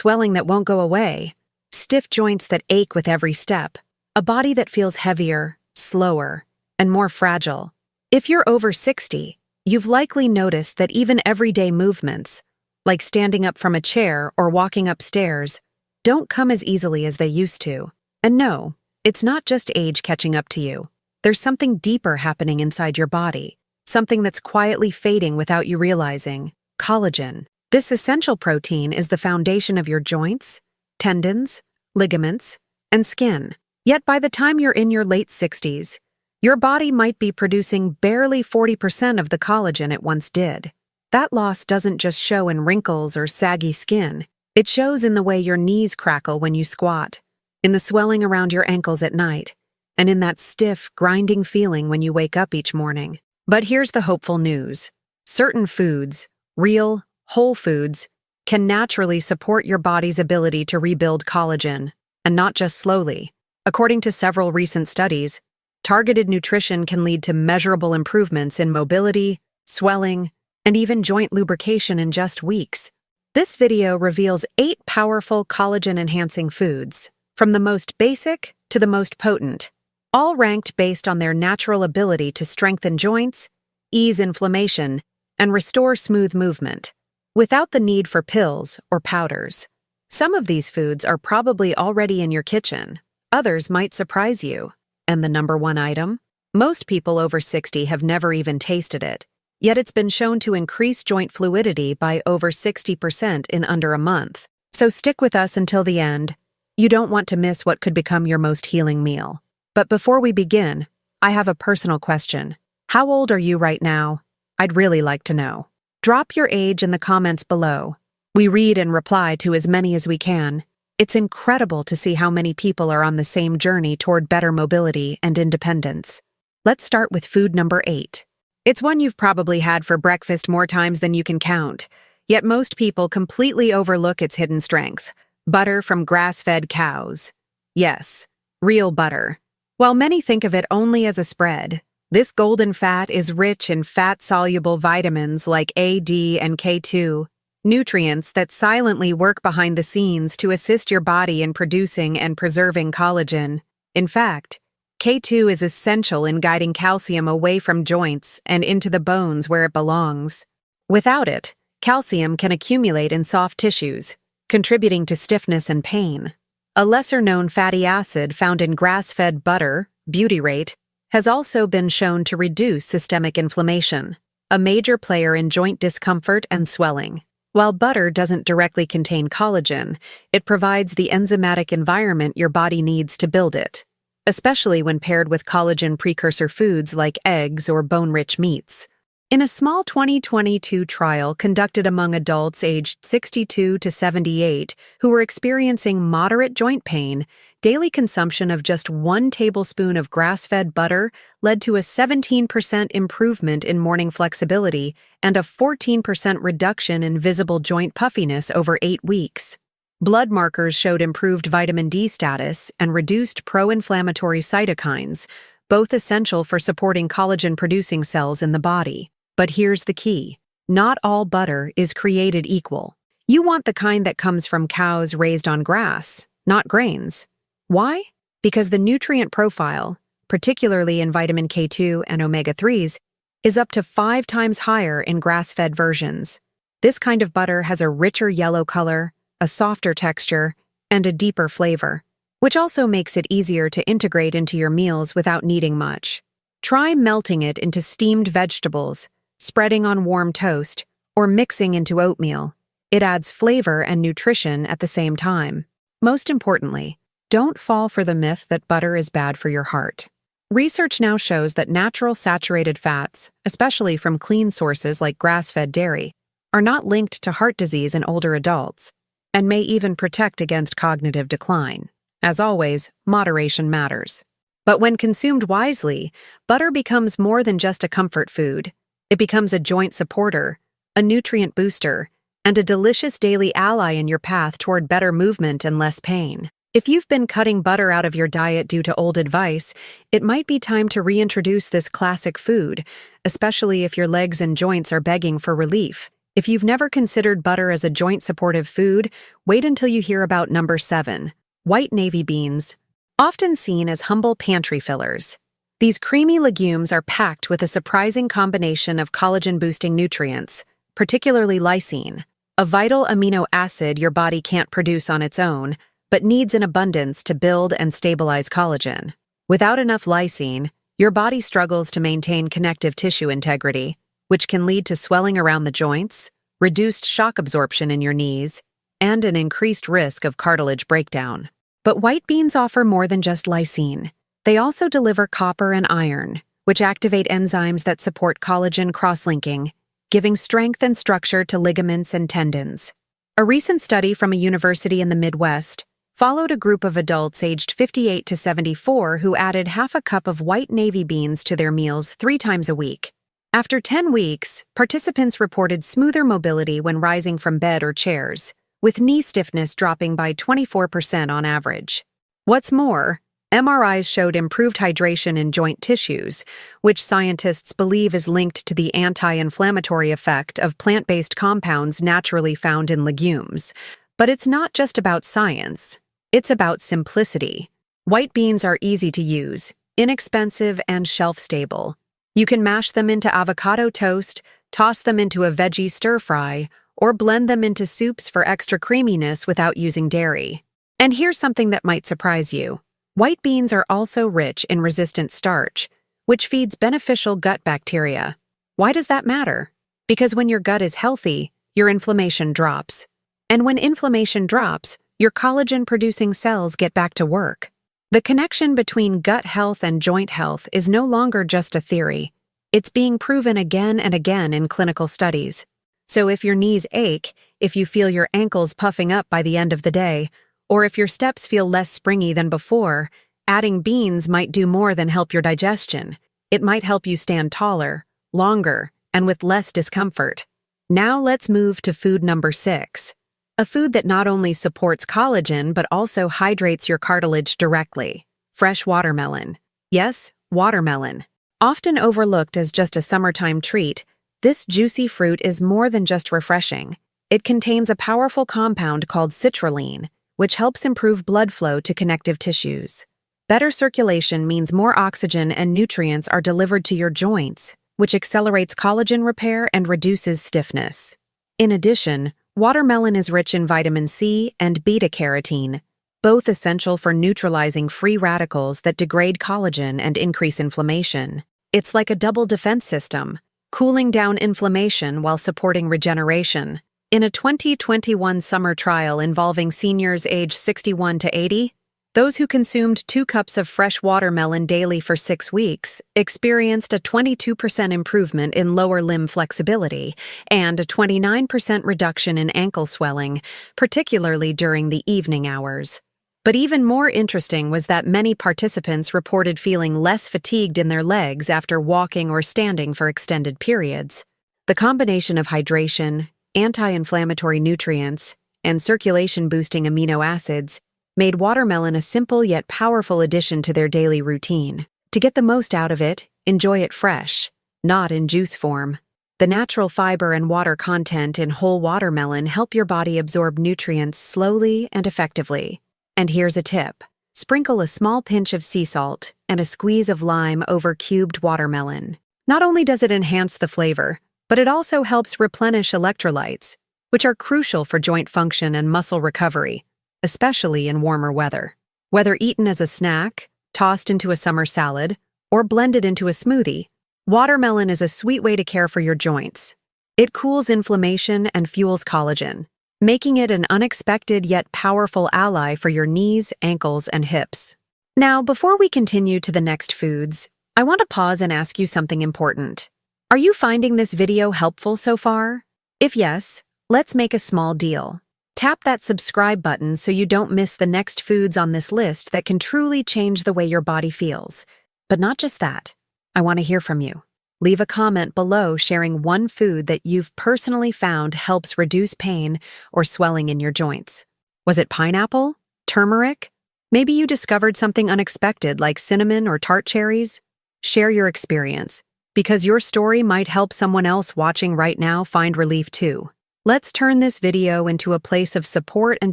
swelling that won't go away, stiff joints that ache with every step, a body that feels heavier, slower, and more fragile. If you're over 60, you've likely noticed that even everyday movements, like standing up from a chair or walking upstairs, don't come as easily as they used to. And no, it's not just age catching up to you. There's something deeper happening inside your body, something that's quietly fading without you realizing. Collagen. This essential protein is the foundation of your joints, tendons, ligaments, and skin. Yet by the time you're in your late 60s, your body might be producing barely 40% of the collagen it once did. That loss doesn't just show in wrinkles or saggy skin. It shows in the way your knees crackle when you squat, in the swelling around your ankles at night, and in that stiff, grinding feeling when you wake up each morning. But here's the hopeful news. Certain foods, real, whole foods, can naturally support your body's ability to rebuild collagen, and not just slowly. According to several recent studies, targeted nutrition can lead to measurable improvements in mobility, swelling, and even joint lubrication in just weeks. This video reveals 8 powerful collagen-enhancing foods, from the most basic to the most potent, all ranked based on their natural ability to strengthen joints, ease inflammation, and restore smooth movement, without the need for pills or powders. Some of these foods are probably already in your kitchen. Others might surprise you. And the number one item? Most people over 60 have never even tasted it, yet it's been shown to increase joint fluidity by over 60% in under a month. So stick with us until the end. You don't want to miss what could become your most healing meal. But before we begin, I have a personal question. How old are you right now? I'd really like to know. Drop your age in the comments below. We read and reply to as many as we can. It's incredible to see how many people are on the same journey toward better mobility and independence. Let's start with food number 8. It's one you've probably had for breakfast more times than you can count, yet most people completely overlook its hidden strength. Butter from grass-fed cows. Yes, real butter. While many think of it only as a spread, this golden fat is rich in fat-soluble vitamins like A, D, and K2, nutrients that silently work behind the scenes to assist your body in producing and preserving collagen. In fact, K2 is essential in guiding calcium away from joints and into the bones where it belongs. Without it, calcium can accumulate in soft tissues, contributing to stiffness and pain. A lesser-known fatty acid found in grass-fed butter, butyrate, has also been shown to reduce systemic inflammation, a major player in joint discomfort and swelling. While butter doesn't directly contain collagen, it provides the enzymatic environment your body needs to build it, especially when paired with collagen precursor foods like eggs or bone-rich meats. In a small 2022 trial conducted among adults aged 62 to 78 who were experiencing moderate joint pain, daily consumption of just 1 tablespoon of grass-fed butter led to a 17% improvement in morning flexibility and a 14% reduction in visible joint puffiness over 8 weeks. Blood markers showed improved vitamin D status and reduced pro-inflammatory cytokines, both essential for supporting collagen-producing cells in the body. But here's the key. Not all butter is created equal. You want the kind that comes from cows raised on grass, not grains. Why? Because the nutrient profile, particularly in vitamin K2 and omega-3s, is up to 5 times higher in grass-fed versions. This kind of butter has a richer yellow color, a softer texture, and a deeper flavor, which also makes it easier to integrate into your meals without needing much. Try melting it into steamed vegetables, spreading on warm toast, or mixing into oatmeal. It adds flavor and nutrition at the same time. Most importantly, don't fall for the myth that butter is bad for your heart. Research now shows that natural saturated fats, especially from clean sources like grass-fed dairy, are not linked to heart disease in older adults, and may even protect against cognitive decline. As always, moderation matters. But when consumed wisely, butter becomes more than just a comfort food. It becomes a joint supporter, a nutrient booster, and a delicious daily ally in your path toward better movement and less pain. If you've been cutting butter out of your diet due to old advice, it might be time to reintroduce this classic food, especially if your legs and joints are begging for relief. If you've never considered butter as a joint-supportive food, wait until you hear about number 7, white navy beans. Often seen as humble pantry fillers, these creamy legumes are packed with a surprising combination of collagen-boosting nutrients, particularly lysine, a vital amino acid your body can't produce on its own, but needs in abundance to build and stabilize collagen. Without enough lysine, your body struggles to maintain connective tissue integrity, which can lead to swelling around the joints, reduced shock absorption in your knees, and an increased risk of cartilage breakdown. But white beans offer more than just lysine. They also deliver copper and iron, which activate enzymes that support collagen cross-linking, giving strength and structure to ligaments and tendons. A recent study from a university in the Midwest followed a group of adults aged 58 to 74 who added half a cup of white navy beans to their meals 3 times a week. After 10 weeks, participants reported smoother mobility when rising from bed or chairs, with knee stiffness dropping by 24% on average. What's more, MRIs showed improved hydration in joint tissues, which scientists believe is linked to the anti-inflammatory effect of plant-based compounds naturally found in legumes. But it's not just about science. It's about simplicity. White beans are easy to use, inexpensive, and shelf-stable. You can mash them into avocado toast, toss them into a veggie stir-fry, or blend them into soups for extra creaminess without using dairy. And here's something that might surprise you. White beans are also rich in resistant starch, which feeds beneficial gut bacteria. Why does that matter? Because when your gut is healthy, your inflammation drops. And when inflammation drops, your collagen-producing cells get back to work. The connection between gut health and joint health is no longer just a theory. It's being proven again and again in clinical studies. So if your knees ache, if you feel your ankles puffing up by the end of the day, or if your steps feel less springy than before, adding beans might do more than help your digestion. It might help you stand taller, longer, and with less discomfort. Now let's move to food number 6. A food that not only supports collagen but also hydrates your cartilage directly. Fresh watermelon. Yes, watermelon. Often overlooked as just a summertime treat, this juicy fruit is more than just refreshing. It contains a powerful compound called citrulline, which helps improve blood flow to connective tissues. Better circulation means more oxygen and nutrients are delivered to your joints, which accelerates collagen repair and reduces stiffness. In addition, watermelon is rich in vitamin C and beta-carotene, both essential for neutralizing free radicals that degrade collagen and increase inflammation. It's like a double defense system, cooling down inflammation while supporting regeneration. In a 2021 summer trial involving seniors aged 61 to 80, those who consumed 2 cups of fresh watermelon daily for 6 weeks experienced a 22% improvement in lower limb flexibility and a 29% reduction in ankle swelling, particularly during the evening hours. But even more interesting was that many participants reported feeling less fatigued in their legs after walking or standing for extended periods. The combination of hydration, anti-inflammatory nutrients, and circulation-boosting amino acids made watermelon a simple yet powerful addition to their daily routine. To get the most out of it, enjoy it fresh, not in juice form. The natural fiber and water content in whole watermelon help your body absorb nutrients slowly and effectively. And here's a tip. Sprinkle a small pinch of sea salt and a squeeze of lime over cubed watermelon. Not only does it enhance the flavor, but it also helps replenish electrolytes, which are crucial for joint function and muscle recovery, especially in warmer weather. Whether eaten as a snack, tossed into a summer salad, or blended into a smoothie, watermelon is a sweet way to care for your joints. It cools inflammation and fuels collagen, making it an unexpected yet powerful ally for your knees, ankles, and hips. Now, before we continue to the next foods, I want to pause and ask you something important. Are you finding this video helpful so far? If yes, let's make a small deal. Tap that subscribe button so you don't miss the next foods on this list that can truly change the way your body feels. But not just that. I want to hear from you. Leave a comment below sharing one food that you've personally found helps reduce pain or swelling in your joints. Was it pineapple? Turmeric? Maybe you discovered something unexpected like cinnamon or tart cherries? Share your experience. because your story might help someone else watching right now find relief too. Let's turn this video into a place of support and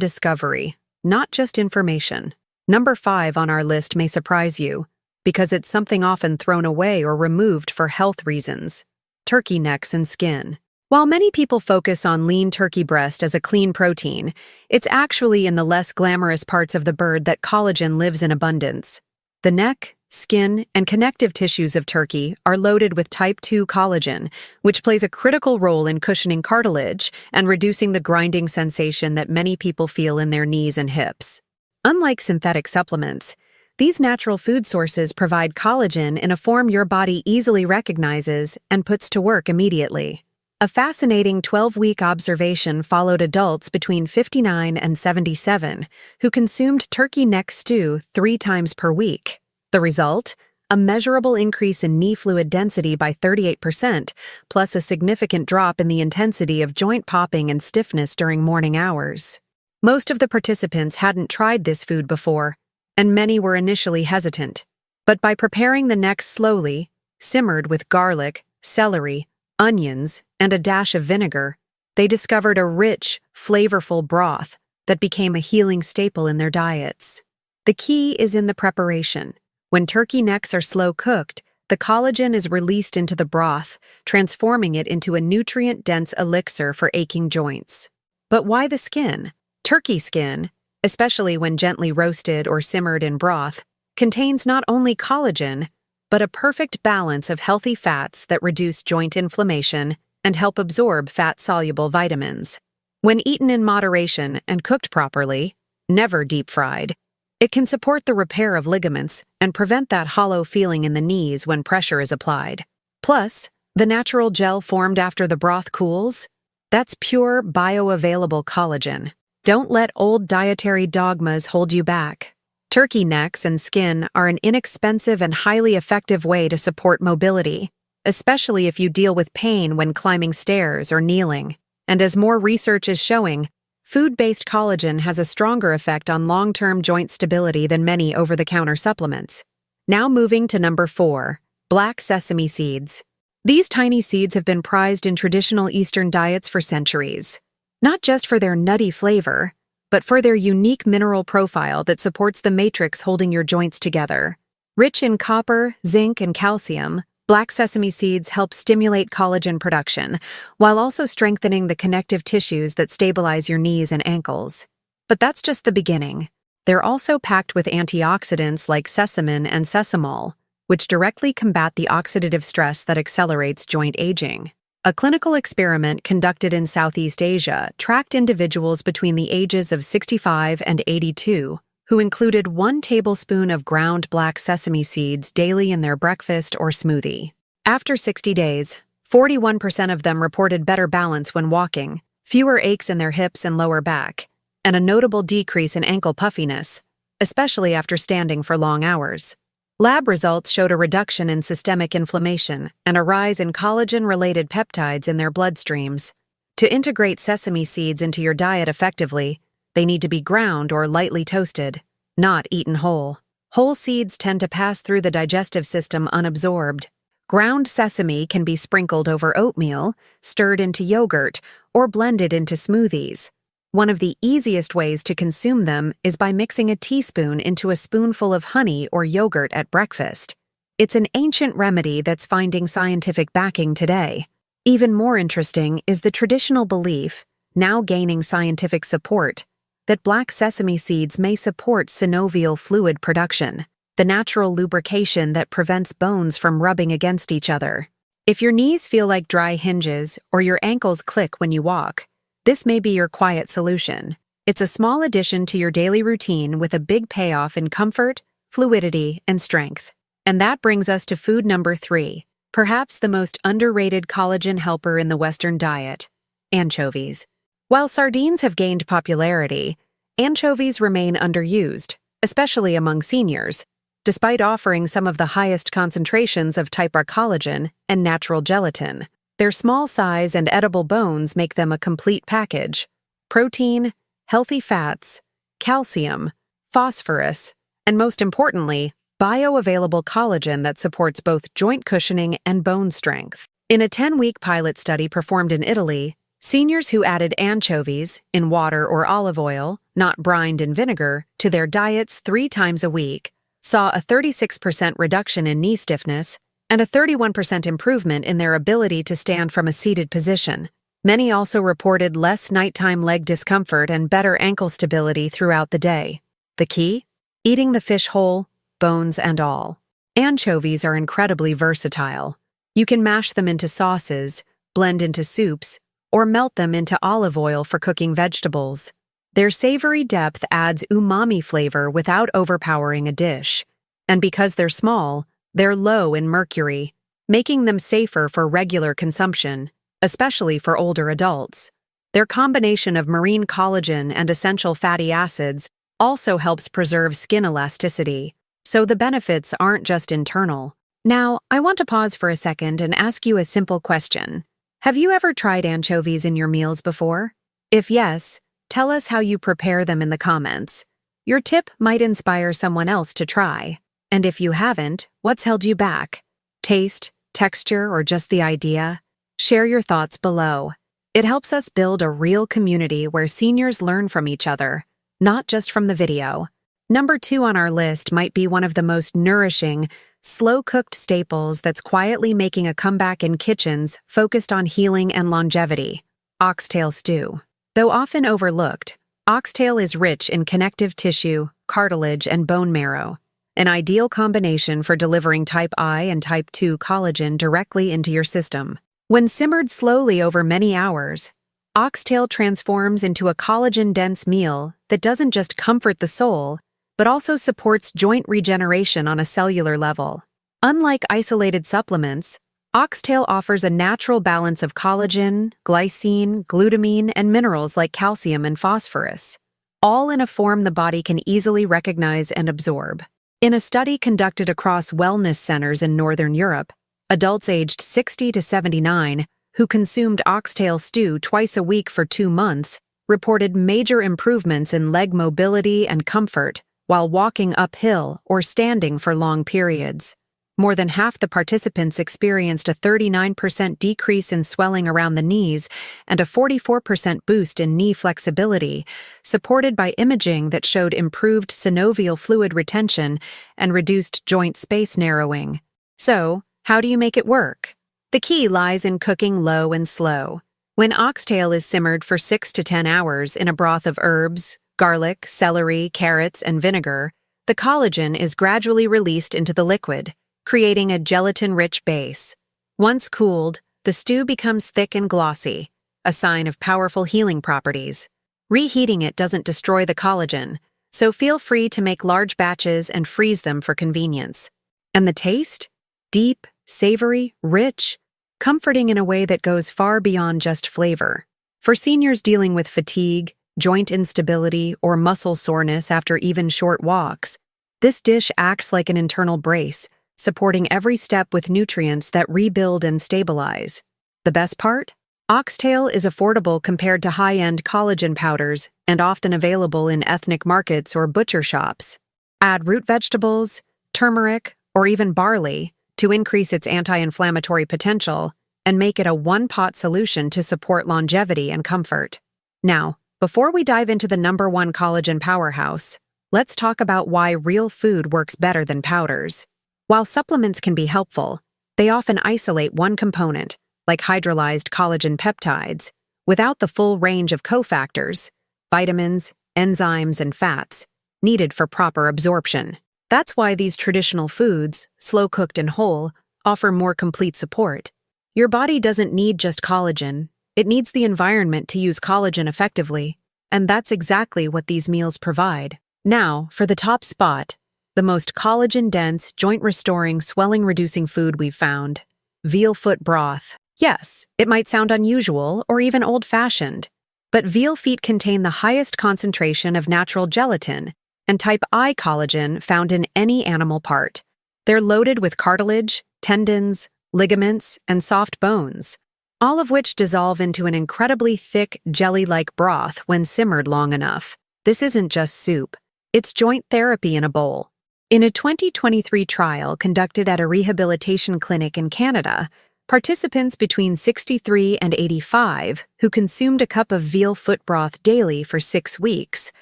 discovery, not just information. Number 5 on our list may surprise you, because it's something often thrown away or removed for health reasons: turkey necks and skin. While many people focus on lean turkey breast as a clean protein, it's actually in the less glamorous parts of the bird that collagen lives in abundance. The neck, skin, and connective tissues of turkey are loaded with type 2 collagen, which plays a critical role in cushioning cartilage and reducing the grinding sensation that many people feel in their knees and hips. Unlike synthetic supplements, these natural food sources provide collagen in a form your body easily recognizes and puts to work immediately. A fascinating 12-week observation followed adults between 59 and 77 who consumed turkey neck stew 3 times per week. The result? A measurable increase in knee fluid density by 38%, plus a significant drop in the intensity of joint popping and stiffness during morning hours. Most of the participants hadn't tried this food before, and many were initially hesitant. But by preparing the neck slowly, simmered with garlic, celery, onions, and a dash of vinegar, they discovered a rich, flavorful broth that became a healing staple in their diets. The key is in the preparation. When turkey necks are slow cooked, the collagen is released into the broth, transforming it into a nutrient-dense elixir for aching joints. But why the skin? Turkey skin, especially when gently roasted or simmered in broth, contains not only collagen, but a perfect balance of healthy fats that reduce joint inflammation and help absorb fat-soluble vitamins. When eaten in moderation and cooked properly, never deep-fried, it can support the repair of ligaments and prevent that hollow feeling in the knees when pressure is applied. Plus, the natural gel formed after the broth cools, that's pure bioavailable collagen. Don't let old dietary dogmas hold you back. Turkey necks and skin are an inexpensive and highly effective way to support mobility, especially if you deal with pain when climbing stairs or kneeling. And as more research is showing, food-based collagen has a stronger effect on long-term joint stability than many over-the-counter supplements. Now moving to number 4, black sesame seeds. These tiny seeds have been prized in traditional Eastern diets for centuries, not just for their nutty flavor, but for their unique mineral profile that supports the matrix holding your joints together. Rich in copper, zinc, and calcium, black sesame seeds help stimulate collagen production, while also strengthening the connective tissues that stabilize your knees and ankles. But that's just the beginning. They're also packed with antioxidants like sesamin and sesamol, which directly combat the oxidative stress that accelerates joint aging. A clinical experiment conducted in Southeast Asia tracked individuals between the ages of 65 and 82 who included 1 tablespoon of ground black sesame seeds daily in their breakfast or smoothie. After 60 days, 41% of them reported better balance when walking, fewer aches in their hips and lower back, and a notable decrease in ankle puffiness, especially after standing for long hours. Lab results showed a reduction in systemic inflammation and a rise in collagen-related peptides in their bloodstreams. To integrate sesame seeds into your diet effectively, they need to be ground or lightly toasted, not eaten whole. Whole seeds tend to pass through the digestive system unabsorbed. Ground sesame can be sprinkled over oatmeal, stirred into yogurt, or blended into smoothies. One of the easiest ways to consume them is by mixing a teaspoon into a spoonful of honey or yogurt at breakfast. It's an ancient remedy that's finding scientific backing today. Even more interesting is the traditional belief, now gaining scientific support, that black sesame seeds may support synovial fluid production, the natural lubrication that prevents bones from rubbing against each other. If your knees feel like dry hinges or your ankles click when you walk, this may be your quiet solution. It's a small addition to your daily routine with a big payoff in comfort, fluidity, and strength. And that brings us to food number 3, perhaps the most underrated collagen helper in the Western diet: anchovies. While sardines have gained popularity, anchovies remain underused, especially among seniors, despite offering some of the highest concentrations of type R collagen and natural gelatin. Their small size and edible bones make them a complete package: protein, healthy fats, calcium, phosphorus, and most importantly, bioavailable collagen that supports both joint cushioning and bone strength. In a 10-week pilot study performed in Italy, seniors who added anchovies in water or olive oil, not brined in vinegar, to their diets 3 times a week saw a 36% reduction in knee stiffness and a 31% improvement in their ability to stand from a seated position. Many also reported less nighttime leg discomfort and better ankle stability throughout the day. The key? Eating the fish whole, bones and all. Anchovies are incredibly versatile. You can mash them into sauces, blend into soups, or melt them into olive oil for cooking vegetables. Their savory depth adds umami flavor without overpowering a dish. And because they're small, they're low in mercury, making them safer for regular consumption, especially for older adults. Their combination of marine collagen and essential fatty acids also helps preserve skin elasticity, so the benefits aren't just internal. Now, I want to pause for a second and ask you a simple question. Have you ever tried anchovies in your meals before? If yes, tell us how you prepare them in the comments. Your tip might inspire someone else to try. And if you haven't, what's held you back? Taste, texture, or just the idea? Share your thoughts below. It helps us build a real community where seniors learn from each other, not just from the video. Number 2 on our list might be one of the most nourishing, slow-cooked staples that's quietly making a comeback in kitchens focused on healing and longevity: oxtail stew. Though often overlooked, oxtail is rich in connective tissue, cartilage, and bone marrow, an ideal combination for delivering type I and type 2 collagen directly into your system. When simmered slowly over many hours, oxtail transforms into a collagen-dense meal that doesn't just comfort the soul, but also supports joint regeneration on a cellular level. Unlike isolated supplements, oxtail offers a natural balance of collagen, glycine, glutamine, and minerals like calcium and phosphorus, all in a form the body can easily recognize and absorb. In a study conducted across wellness centers in Northern Europe, adults aged 60 to 79 who consumed oxtail stew twice a week for 2 months reported major improvements in leg mobility and comfort while walking uphill or standing for long periods. More than half the participants experienced a 39% decrease in swelling around the knees and a 44% boost in knee flexibility, supported by imaging that showed improved synovial fluid retention and reduced joint space narrowing. So, how do you make it work? The key lies in cooking low and slow. When oxtail is simmered for 6 to 10 hours in a broth of herbs, garlic, celery, carrots, and vinegar, the collagen is gradually released into the liquid, creating a gelatin-rich base. Once cooled, the stew becomes thick and glossy, a sign of powerful healing properties. Reheating it doesn't destroy the collagen, so feel free to make large batches and freeze them for convenience. And the taste? Deep, savory, rich, comforting in a way that goes far beyond just flavor. For seniors dealing with fatigue, joint instability, or muscle soreness after even short walks, this dish acts like an internal brace, supporting every step with nutrients that rebuild and stabilize. The best part? Oxtail is affordable compared to high-end collagen powders and often available in ethnic markets or butcher shops. Add root vegetables, turmeric, or even barley to increase its anti-inflammatory potential and make it a one-pot solution to support longevity and comfort. Now, before we dive into the #1 collagen powerhouse, let's talk about why real food works better than powders. While supplements can be helpful, they often isolate one component, like hydrolyzed collagen peptides, without the full range of cofactors, vitamins, enzymes, and fats, needed for proper absorption. That's why these traditional foods, slow-cooked and whole, offer more complete support. Your body doesn't need just collagen. It needs the environment to use collagen effectively, and that's exactly what these meals provide. Now, for the top spot, the most collagen-dense, joint-restoring, swelling-reducing food we've found: veal foot broth. Yes, it might sound unusual or even old-fashioned, but veal feet contain the highest concentration of natural gelatin and type I collagen found in any animal part. They're loaded with cartilage, tendons, ligaments, and soft bones, all of which dissolve into an incredibly thick, jelly-like broth when simmered long enough. This isn't just soup. It's joint therapy in a bowl. In a 2023 trial conducted at a rehabilitation clinic in Canada, participants between 63 and 85 who consumed a cup of veal foot broth daily for 6 weeks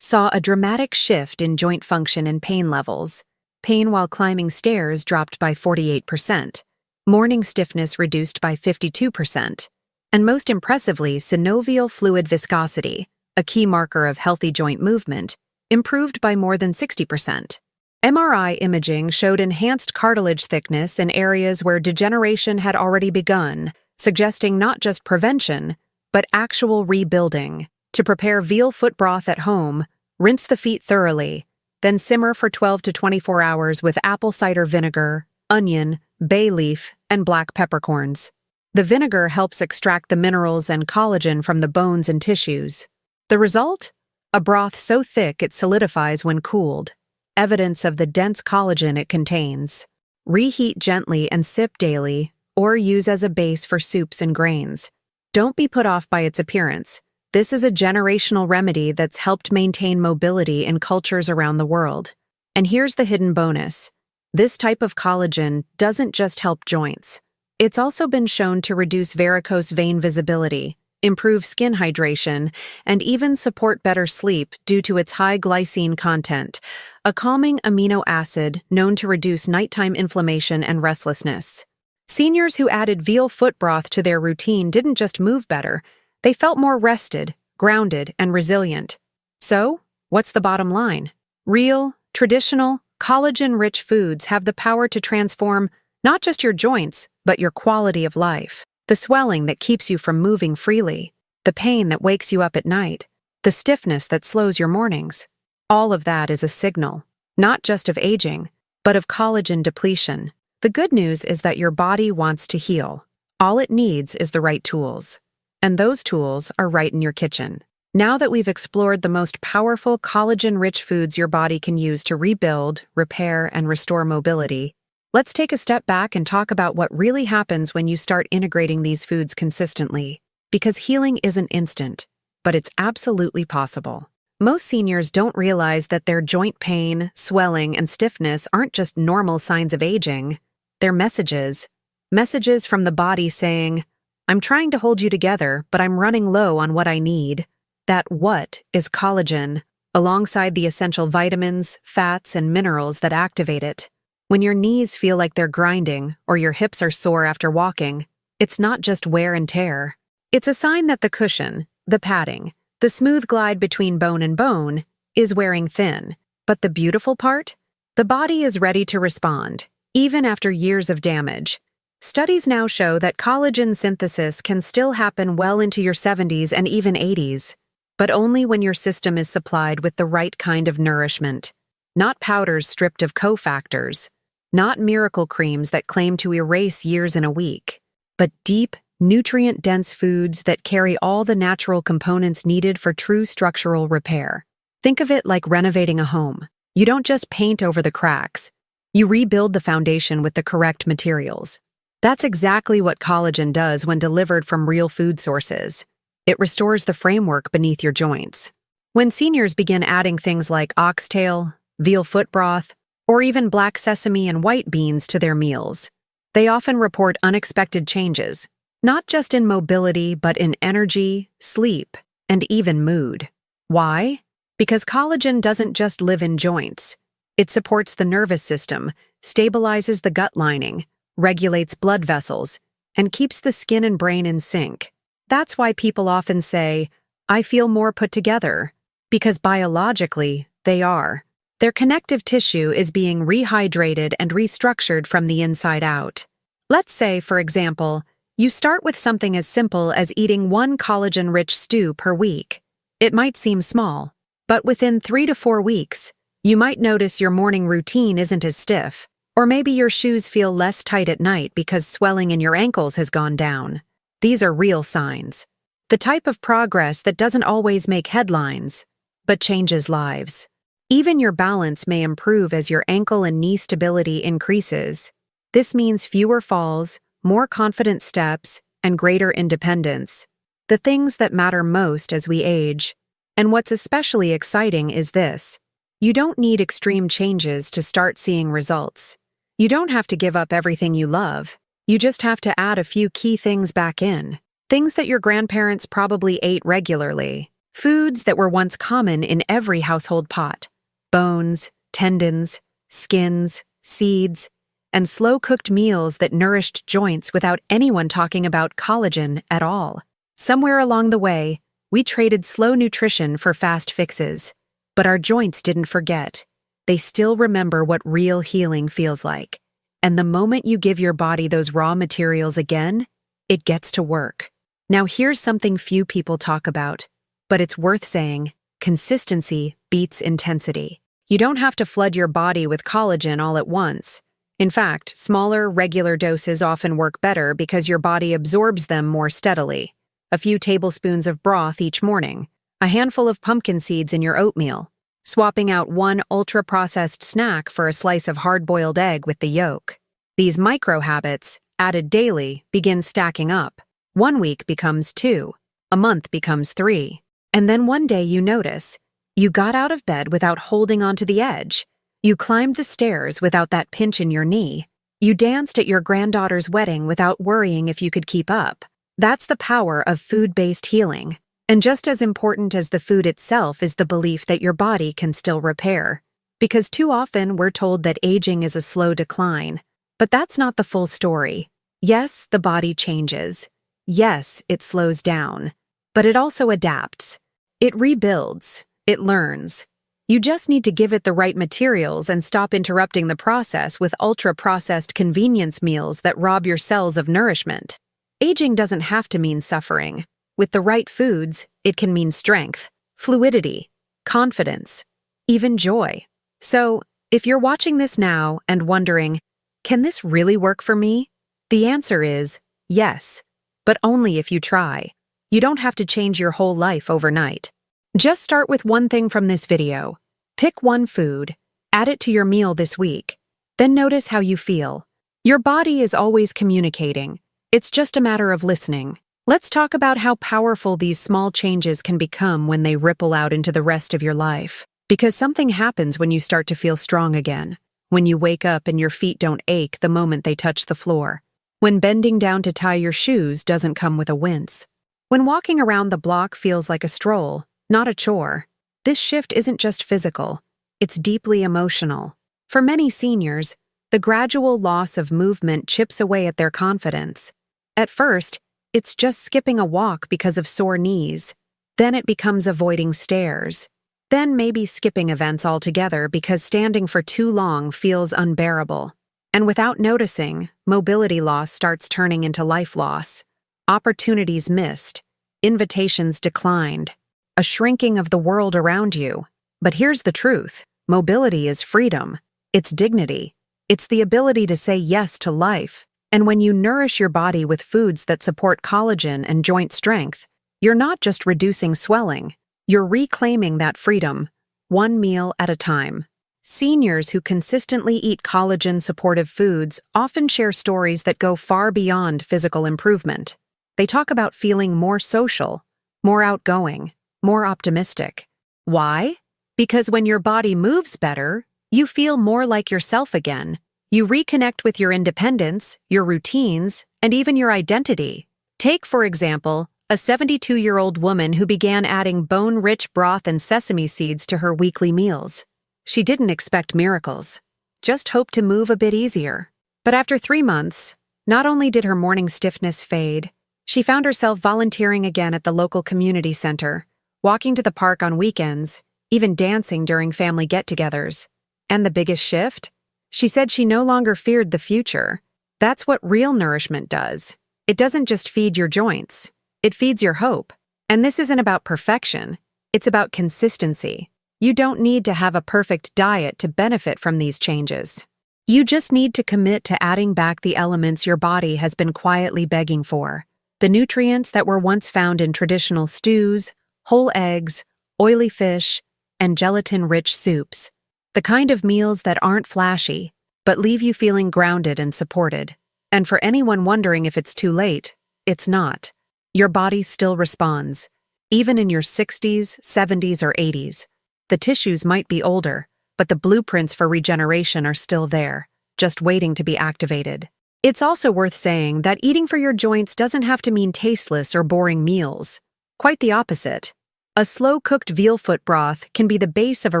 saw a dramatic shift in joint function and pain levels. Pain while climbing stairs dropped by 48%, morning stiffness reduced by 52%, and most impressively, synovial fluid viscosity, a key marker of healthy joint movement, improved by more than 60%. MRI imaging showed enhanced cartilage thickness in areas where degeneration had already begun, suggesting not just prevention, but actual rebuilding. To prepare veal foot broth at home, rinse the feet thoroughly, then simmer for 12 to 24 hours with apple cider vinegar, onion, bay leaf, and black peppercorns. The vinegar helps extract the minerals and collagen from the bones and tissues. The result? A broth so thick it solidifies when cooled, evidence of the dense collagen it contains. Reheat gently and sip daily, or use as a base for soups and grains. Don't be put off by its appearance. This is a generational remedy that's helped maintain mobility in cultures around the world. And here's the hidden bonus. This type of collagen doesn't just help joints. It's also been shown to reduce varicose vein visibility, improve skin hydration, and even support better sleep due to its high glycine content, a calming amino acid known to reduce nighttime inflammation and restlessness. Seniors who added veal foot broth to their routine didn't just move better, they felt more rested, grounded, and resilient. So, what's the bottom line? Real, traditional, collagen-rich foods have the power to transform not just your joints, but your quality of life. The swelling that keeps you from moving freely, the pain that wakes you up at night, the stiffness that slows your mornings. All of that is a signal, not just of aging, but of collagen depletion. The good news is that your body wants to heal. All it needs is the right tools. And those tools are right in your kitchen. Now that we've explored the most powerful collagen-rich foods your body can use to rebuild, repair, and restore mobility, let's take a step back and talk about what really happens when you start integrating these foods consistently. Because healing isn't instant, but it's absolutely possible. Most seniors don't realize that their joint pain, swelling, and stiffness aren't just normal signs of aging. They're messages. Messages from the body saying, "I'm trying to hold you together, but I'm running low on what I need." That what is collagen, alongside the essential vitamins, fats, and minerals that activate it. When your knees feel like they're grinding or your hips are sore after walking, it's not just wear and tear. It's a sign that the cushion, the padding, the smooth glide between bone and bone is wearing thin. But the beautiful part? The body is ready to respond, even after years of damage. Studies now show that collagen synthesis can still happen well into your 70s and even 80s, but only when your system is supplied with the right kind of nourishment. Not powders stripped of cofactors, not miracle creams that claim to erase years in a week, but deep, nutrient-dense foods that carry all the natural components needed for true structural repair. Think of it like renovating a home. You don't just paint over the cracks. You rebuild the foundation with the correct materials. That's exactly what collagen does when delivered from real food sources. It restores the framework beneath your joints. When seniors begin adding things like oxtail, veal foot broth, or even black sesame and white beans to their meals, they often report unexpected changes, not just in mobility, but in energy, sleep, and even mood. Why? Because collagen doesn't just live in joints. It supports the nervous system, stabilizes the gut lining, regulates blood vessels, and keeps the skin and brain in sync. That's why people often say, "I feel more put together," because biologically, they are. Their connective tissue is being rehydrated and restructured from the inside out. Let's say, for example, you start with something as simple as eating one collagen-rich stew per week. It might seem small, but within 3 to 4 weeks, you might notice your morning routine isn't as stiff, or maybe your shoes feel less tight at night because swelling in your ankles has gone down. These are real signs. The type of progress that doesn't always make headlines, but changes lives. Even your balance may improve as your ankle and knee stability increases. This means fewer falls, more confident steps, and greater independence. The things that matter most as we age. And what's especially exciting is this. You don't need extreme changes to start seeing results. You don't have to give up everything you love. You just have to add a few key things back in. Things that your grandparents probably ate regularly. Foods that were once common in every household pot. Bones, tendons, skins, seeds, and slow-cooked meals that nourished joints without anyone talking about collagen at all. Somewhere along the way, we traded slow nutrition for fast fixes. But our joints didn't forget. They still remember what real healing feels like. And the moment you give your body those raw materials again, it gets to work. Now here's something few people talk about, but it's worth saying: consistency beats intensity. You don't have to flood your body with collagen all at once. In fact, smaller, regular doses often work better because your body absorbs them more steadily. A few tablespoons of broth each morning, a handful of pumpkin seeds in your oatmeal, swapping out one ultra-processed snack for a slice of hard-boiled egg with the yolk. These micro-habits, added daily, begin stacking up. 1 week becomes 2, a month becomes 3, and then one day you notice you got out of bed without holding onto the edge. You climbed the stairs without that pinch in your knee. You danced at your granddaughter's wedding without worrying if you could keep up. That's the power of food-based healing. And just as important as the food itself is the belief that your body can still repair. Because too often we're told that aging is a slow decline. But that's not the full story. Yes, the body changes. Yes, it slows down. But it also adapts. It rebuilds. It learns. You just need to give it the right materials and stop interrupting the process with ultra-processed convenience meals that rob your cells of nourishment. Aging doesn't have to mean suffering. With the right foods, it can mean strength, fluidity, confidence, even joy. So, if you're watching this now and wondering, can this really work for me? The answer is yes, but only if you try. You don't have to change your whole life overnight. Just start with one thing from this video. Pick one food, add it to your meal this week, then notice how you feel. Your body is always communicating. It's just a matter of listening. Let's talk about how powerful these small changes can become when they ripple out into the rest of your life. Because something happens when you start to feel strong again. When you wake up and your feet don't ache the moment they touch the floor. When bending down to tie your shoes doesn't come with a wince. When walking around the block feels like a stroll, not a chore. This shift isn't just physical, it's deeply emotional. For many seniors, the gradual loss of movement chips away at their confidence. At first, it's just skipping a walk because of sore knees. Then it becomes avoiding stairs. Then maybe skipping events altogether because standing for too long feels unbearable. And without noticing, mobility loss starts turning into life loss. Opportunities missed. Invitations declined. A shrinking of the world around you. But here's the truth. Mobility is freedom. It's dignity. It's the ability to say yes to life. And when you nourish your body with foods that support collagen and joint strength, you're not just reducing swelling. You're reclaiming that freedom, one meal at a time. Seniors who consistently eat collagen-supportive foods often share stories that go far beyond physical improvement. They talk about feeling more social, more outgoing, more optimistic. Why? Because when your body moves better, you feel more like yourself again. You reconnect with your independence, your routines, and even your identity. Take, for example, a 72-year-old woman who began adding bone-rich broth and sesame seeds to her weekly meals. She didn't expect miracles, just hoped to move a bit easier. But after 3 months, not only did her morning stiffness fade, she found herself volunteering again at the local community center, walking to the park on weekends, even dancing during family get-togethers. And the biggest shift? She said she no longer feared the future. That's what real nourishment does. It doesn't just feed your joints. It feeds your hope. And this isn't about perfection. It's about consistency. You don't need to have a perfect diet to benefit from these changes. You just need to commit to adding back the elements your body has been quietly begging for. The nutrients that were once found in traditional stews, whole eggs, oily fish, and gelatin-rich soups. The kind of meals that aren't flashy, but leave you feeling grounded and supported. And for anyone wondering if it's too late, it's not. Your body still responds. Even in your 60s, 70s, or 80s. The tissues might be older, but the blueprints for regeneration are still there, just waiting to be activated. It's also worth saying that eating for your joints doesn't have to mean tasteless or boring meals. Quite the opposite. A slow-cooked veal foot broth can be the base of a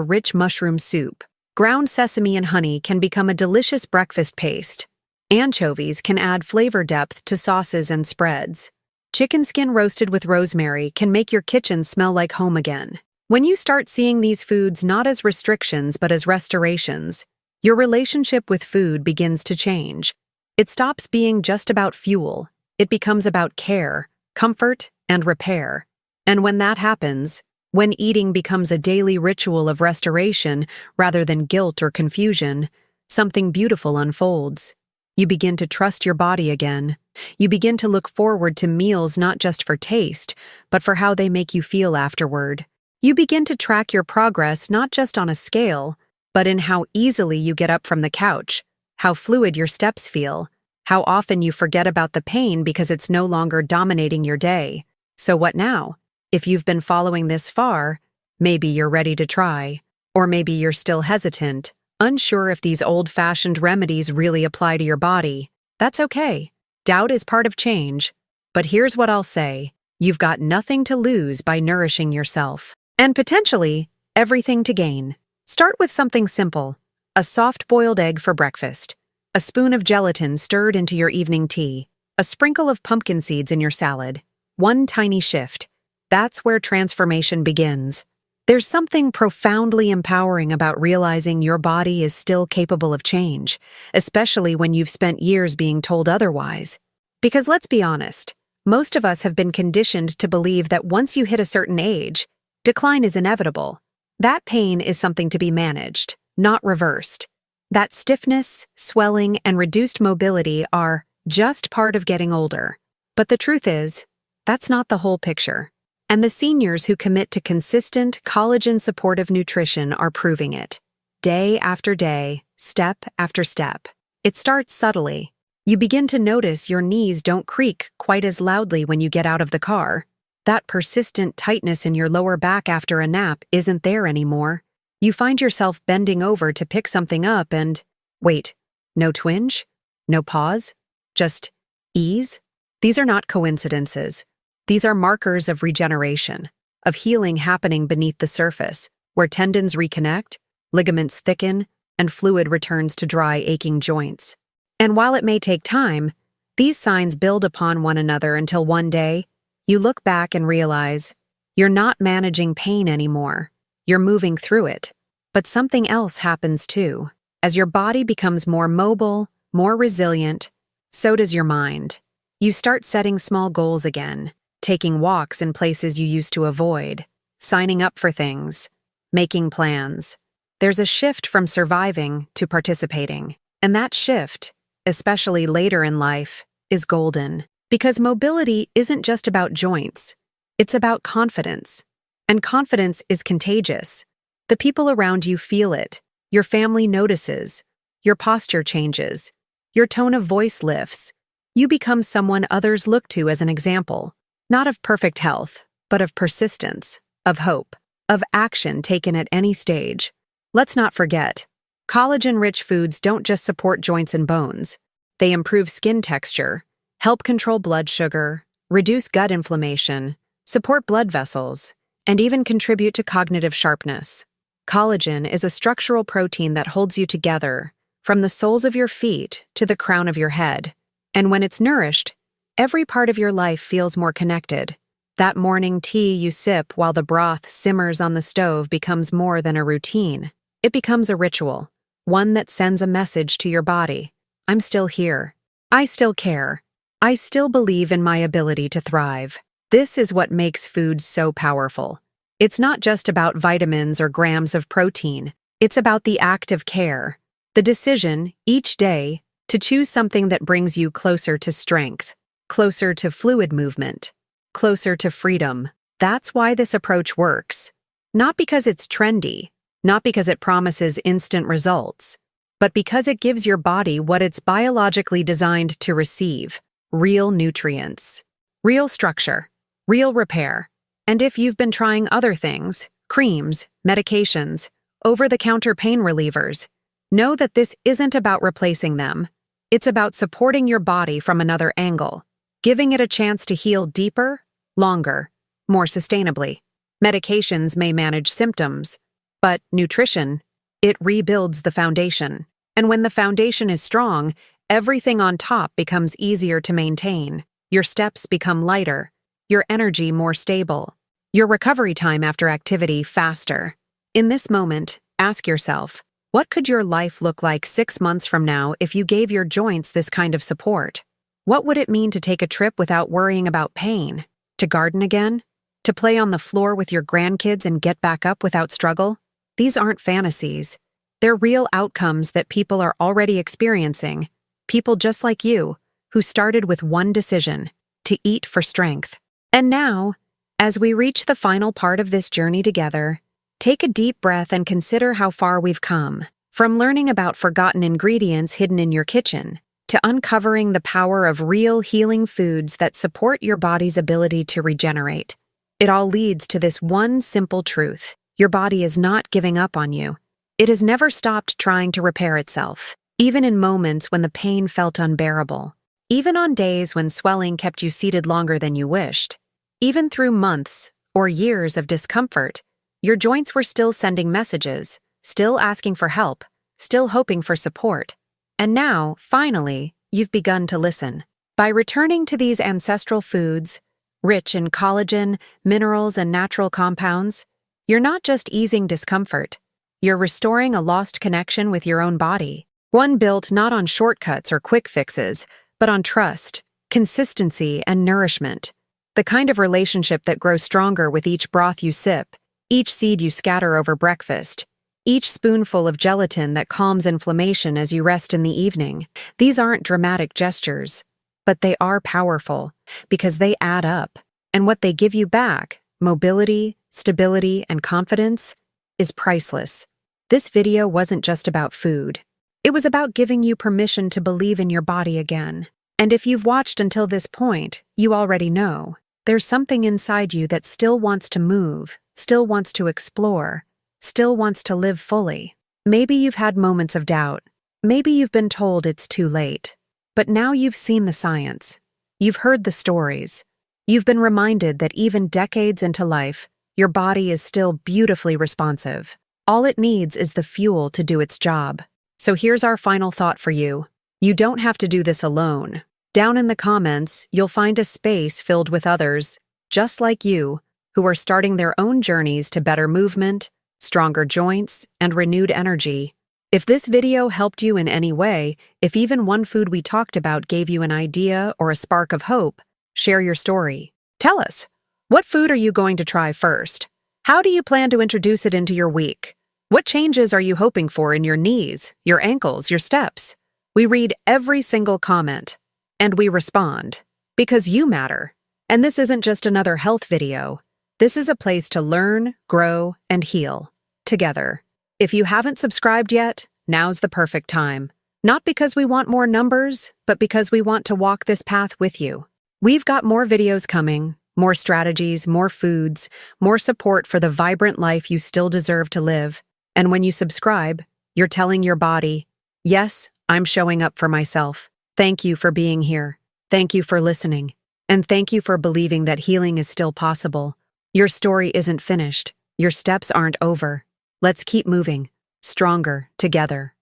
rich mushroom soup. Ground sesame and honey can become a delicious breakfast paste. Anchovies can add flavor depth to sauces and spreads. Chicken skin roasted with rosemary can make your kitchen smell like home again. When you start seeing these foods not as restrictions but as restorations, your relationship with food begins to change. It stops being just about fuel. It becomes about care, comfort, and repair. And when that happens, when eating becomes a daily ritual of restoration rather than guilt or confusion, something beautiful unfolds. You begin to trust your body again. You begin to look forward to meals not just for taste, but for how they make you feel afterward. You begin to track your progress not just on a scale, but in how easily you get up from the couch, how fluid your steps feel, how often you forget about the pain because it's no longer dominating your day. So what now? If you've been following this far, maybe you're ready to try. Or maybe you're still hesitant, unsure if these old-fashioned remedies really apply to your body. That's okay. Doubt is part of change. But here's what I'll say. You've got nothing to lose by nourishing yourself. And potentially, everything to gain. Start with something simple. A soft-boiled egg for breakfast. A spoon of gelatin stirred into your evening tea. A sprinkle of pumpkin seeds in your salad. One tiny shift. That's where transformation begins. There's something profoundly empowering about realizing your body is still capable of change, especially when you've spent years being told otherwise. Because let's be honest, most of us have been conditioned to believe that once you hit a certain age, decline is inevitable. That pain is something to be managed, not reversed. That stiffness, swelling, and reduced mobility are just part of getting older. But the truth is, that's not the whole picture. And the seniors who commit to consistent, collagen-supportive nutrition are proving it. Day after day, step after step. It starts subtly. You begin to notice your knees don't creak quite as loudly when you get out of the car. That persistent tightness in your lower back after a nap isn't there anymore. You find yourself bending over to pick something up and, wait, no twinge? No pause? Just ease? These are not coincidences. These are markers of regeneration, of healing happening beneath the surface, where tendons reconnect, ligaments thicken, and fluid returns to dry, aching joints. And while it may take time, these signs build upon one another until one day, you look back and realize you're not managing pain anymore. You're moving through it. But something else happens too. As your body becomes more mobile, more resilient, so does your mind. You start setting small goals again, taking walks in places you used to avoid, signing up for things, making plans. There's a shift from surviving to participating. And that shift, especially later in life, is golden. Because mobility isn't just about joints. It's about confidence. And confidence is contagious. The people around you feel it. Your family notices. Your posture changes. Your tone of voice lifts. You become someone others look to as an example, not of perfect health, but of persistence, of hope, of action taken at any stage. Let's not forget, collagen-rich foods don't just support joints and bones. They improve skin texture, help control blood sugar, reduce gut inflammation, support blood vessels, and even contribute to cognitive sharpness. Collagen is a structural protein that holds you together, from the soles of your feet to the crown of your head. And when it's nourished, every part of your life feels more connected. That morning tea you sip while the broth simmers on the stove becomes more than a routine. It becomes a ritual, one that sends a message to your body. I'm still here. I still care. I still believe in my ability to thrive. This is what makes food so powerful. It's not just about vitamins or grams of protein. It's about the act of care, the decision, each day, to choose something that brings you closer to strength, closer to fluid movement, closer to freedom. That's why this approach works. Not because it's trendy, not because it promises instant results, but because it gives your body what it's biologically designed to receive: real nutrients, real structure, real repair. And if you've been trying other things, creams, medications, over-the-counter pain relievers. Know that this isn't about replacing them. It's about supporting your body from another angle, giving it a chance to heal deeper, longer, more sustainably. Medications may manage symptoms, but nutrition, it rebuilds the foundation. And when the foundation is strong, everything on top becomes easier to maintain. Your steps become lighter, your energy more stable, your recovery time after activity faster. In this moment, ask yourself, what could your life look like 6 months from now if you gave your joints this kind of support? What would it mean to take a trip without worrying about pain? To garden again? To play on the floor with your grandkids and get back up without struggle? These aren't fantasies. They're real outcomes that people are already experiencing. People just like you, who started with one decision, to eat for strength. And now, as we reach the final part of this journey together, take a deep breath and consider how far we've come. From learning about forgotten ingredients hidden in your kitchen, to uncovering the power of real healing foods that support your body's ability to regenerate. It all leads to this one simple truth. Your body is not giving up on you. It has never stopped trying to repair itself, even in moments when the pain felt unbearable. Even on days when swelling kept you seated longer than you wished. Even through months or years of discomfort, your joints were still sending messages, still asking for help, still hoping for support. And now, finally, you've begun to listen. By returning to these ancestral foods, rich in collagen, minerals, and natural compounds, you're not just easing discomfort, you're restoring a lost connection with your own body, one built not on shortcuts or quick fixes, but on trust, consistency, and nourishment. The kind of relationship that grows stronger with each broth you sip, each seed you scatter over breakfast, each spoonful of gelatin that calms inflammation as you rest in the evening. These aren't dramatic gestures, but they are powerful because they add up. And what they give you back, mobility, stability, and confidence, is priceless. This video wasn't just about food. It was about giving you permission to believe in your body again. And if you've watched until this point, you already know. There's something inside you that still wants to move, still wants to explore, still wants to live fully. Maybe you've had moments of doubt. Maybe you've been told it's too late. But now you've seen the science. You've heard the stories. You've been reminded that even decades into life, your body is still beautifully responsive. All it needs is the fuel to do its job. So here's our final thought for you. You don't have to do this alone. Down in the comments, you'll find a space filled with others, just like you, who are starting their own journeys to better movement, stronger joints, and renewed energy. If this video helped you in any way, if even one food we talked about gave you an idea or a spark of hope, share your story. Tell us, what food are you going to try first? How do you plan to introduce it into your week? What changes are you hoping for in your knees, your ankles, your steps? We read every single comment, and we respond, because you matter. And this isn't just another health video. This is a place to learn, grow, and heal, together. If you haven't subscribed yet, now's the perfect time. Not because we want more numbers, but because we want to walk this path with you. We've got more videos coming, more strategies, more foods, more support for the vibrant life you still deserve to live. And when you subscribe, you're telling your body, yes, I'm showing up for myself. Thank you for being here. Thank you for listening. And thank you for believing that healing is still possible. Your story isn't finished. Your steps aren't over. Let's keep moving, stronger, together.